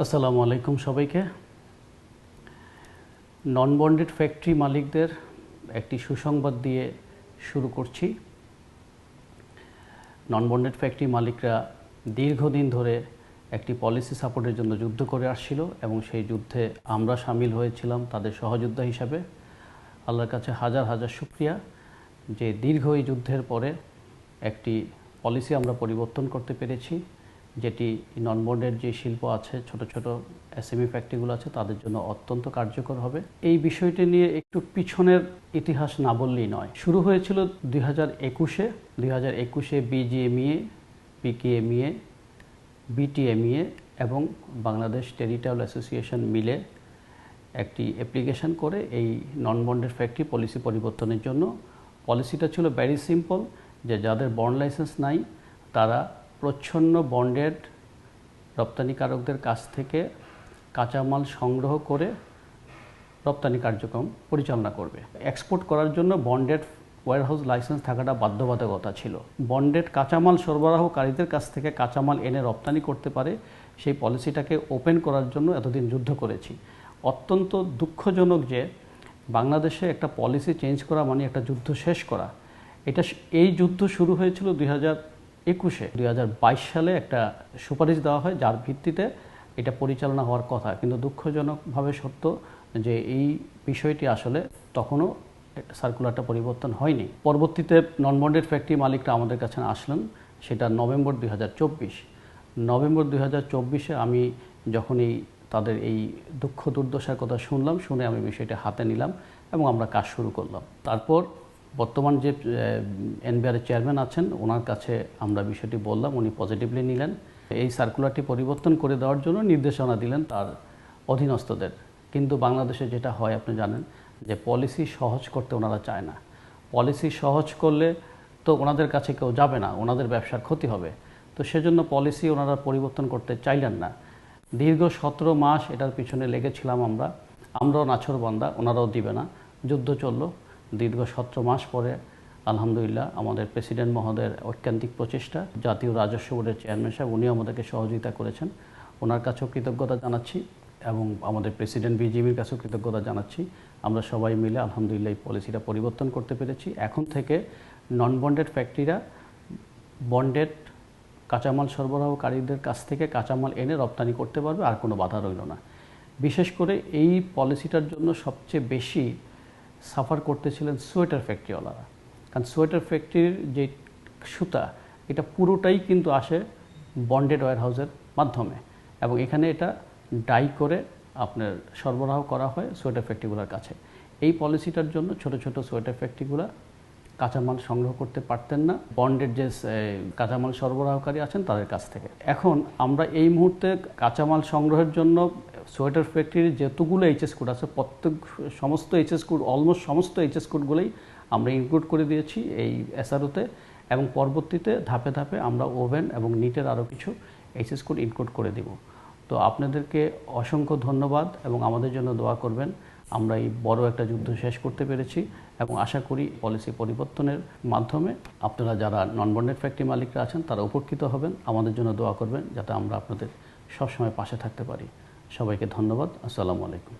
আসসালামু আলাইকুম সবাইকে। নন বন্ডেড ফ্যাক্টরি মালিকদের একটি সুসংবাদ দিয়ে শুরু করছি। নন বন্ডেড ফ্যাক্টরি মালিকরা দীর্ঘদিন ধরে একটি পলিসি সাপোর্টের জন্য যুদ্ধ করে আসছিল এবং সেই যুদ্ধে আমরা সামিল হয়েছিলাম তাদের সহযোদ্ধা হিসাবে। আল্লাহর কাছে হাজার হাজার শুকরিয়া যে দীর্ঘ এই যুদ্ধের পরে একটি পলিসি আমরা পরিবর্তন করতে পেরেছি, যেটি নন বন্ডেড যে শিল্প আছে, ছোট ছোট এসএমই ফ্যাক্টরিগুলো আছে, তাদের জন্য অত্যন্ত কার্যকর হবে। এই বিষয়টি নিয়ে একটু পিছনের ইতিহাস না বললেই নয়। শুরু হয়েছিল 2021-এ বিজিএমইএ, পিকেএমইএ, বিটিএমইএ এবং বাংলাদেশ টেরিটারিয়াল অ্যাসোসিয়েশন মিলে একটি অ্যাপ্লিকেশন করে এই নন বন্ডেড ফ্যাক্টরি পলিসি পরিবর্তনের জন্য। পলিসিটা ছিল ভেরি সিম্পল, যে যাদের বন্ড লাইসেন্স নাই তারা প্রচ্ছন্ন বন্ডেড রপ্তানিকারকদের কাছ থেকে কাঁচামাল সংগ্রহ করে রপ্তানি কার্যক্রম পরিচালনা করবে। এক্সপোর্ট করার জন্য বন্ডেড ওয়্যারহাউস লাইসেন্স থাকাটা বাধ্যবাধকতা ছিল। বন্ডেড কাঁচামাল সরবরাহকারীদের কাছ থেকে কাঁচামাল এনে রপ্তানি করতে পারে, সেই পলিসিটাকে ওপেন করার জন্য এতদিন যুদ্ধ করেছি। অত্যন্ত দুঃখজনক যে বাংলাদেশে একটা পলিসি চেঞ্জ করা মানে একটা যুদ্ধ শেষ করা। এই যুদ্ধ শুরু হয়েছিল 2021-এ। 2022 সালে একটা সুপারিশ দেওয়া হয় যার ভিত্তিতে এটা পরিচালনা হওয়ার কথা, কিন্তু দুঃখজনকভাবে সত্য যে এই বিষয়টি আসলে তখনও সার্কুলারটা পরিবর্তন হয়নি। পরবর্তীতে নন বন্ডেড ফ্যাক্টরি মালিকরা আমাদের কাছে আসলেন, সেটা নভেম্বর 2024। আমি যখন তাদের এই দুঃখ দুর্দশার কথা শুনে আমি বিষয়টা হাতে নিলাম এবং আমরা কাজ শুরু করলাম। তারপর বর্তমান যে এনবিআরের চেয়ারম্যান আছেন, ওনার কাছে আমরা বিষয়টি বললাম, উনি পজিটিভলি নিলেন। এই সার্কুলারটি পরিবর্তন করে দেওয়ার জন্য নির্দেশনা দিলেন তার অধীনস্থদের। কিন্তু বাংলাদেশে যেটা হয় আপনি জানেন যে পলিসি সহজ করতে ওনারা চায় না। পলিসি সহজ করলে তো ওনাদের কাছে কেউ যাবে না, ওনাদের ব্যবসার ক্ষতি হবে। তো সেজন্য পলিসি ওনারা পরিবর্তন করতে চাইলেন না। দীর্ঘ 17 মাস এটার পিছনে লেগেছিলাম আমরাও নাছোড়বান্দা, ওনারাও দিবে না। যুদ্ধ চললো দীর্ঘ 17 মাস পরে আলহামদুলিল্লাহ আমাদের প্রেসিডেন্ট মহোদয়ের ঐকান্তিক প্রচেষ্টা, জাতীয় রাজস্ব বোর্ডের চেয়ারম্যান সাহেব উনিও আমাদেরকে সহযোগিতা করেছেন, ওনার কাছেও কৃতজ্ঞতা জানাচ্ছি এবং আমাদের প্রেসিডেন্ট বিজিবির কাছেও কৃতজ্ঞতা জানাচ্ছি। আমরা সবাই মিলে আলহামদুলিল্লাহ এই পলিসিটা পরিবর্তন করতে পেরেছি। এখন থেকে নন বন্ডেড ফ্যাক্টরিরা বন্ডেড কাঁচামাল সরবরাহকারীদের কাছ থেকে কাঁচামাল এনে রপ্তানি করতে পারবে, আর কোনো বাধা রইল না। বিশেষ করে এই পলিসিটার জন্য সবচেয়ে বেশি সাফার করতেছিলেন সোয়েটার ফ্যাক্টরিওয়ালারা, কারণ সোয়েটার ফ্যাক্টরির যে সুতা এটা পুরোটাই কিন্তু আসে বন্ডেড ওয়্যারহাউসের মাধ্যমে এবং এখানে এটা ডাই করে আপনার সরবরাহ করা হয় সোয়েটার ফ্যাক্টরিগুলোর কাছে। এই পলিসিটার জন্য ছোট ছোট সোয়েটার ফ্যাক্টরিগুলো কাঁচামাল সংগ্রহ করতে পারতেন না বন্ডেড যে কাঁচামাল সরবরাহকারী আছেন তাদের কাছ থেকে। এখন আমরা এই মুহূর্তে কাঁচামাল সংগ্রহের জন্য সোয়েটার ফ্যাক্টরির যতগুলো এইচএস কোড আছে সমস্ত এইচএস কোড, অলমোস্ট সমস্ত এইচএস কোডগুলোই আমরা ইনক্লুড করে দিয়েছি এই এসআরওতে এবং পরবর্তীতে ধাপে ধাপে আমরা ওভেন এবং নিটের আরও কিছু এইচএস কোড ইনক্লুড করে দেব। তো আপনাদেরকে অসংখ্য ধন্যবাদ এবং আমাদের জন্য দোয়া করবেন। আমরা এই বড় একটা যুদ্ধ শেষ করতে পেরেছি এবং আশা করি পলিসি পরিবর্তনের মাধ্যমে আপনারা যারা নন বন্ডেড ফ্যাক্টরি মালিকরা আছেন তারা উপকৃত হবেন। আমাদের জন্য দোয়া করবেন যাতে আমরা আপনাদের সবসময় পাশে থাকতে পারি। সবাইকে ধন্যবাদ। আসসালামু আলাইকুম।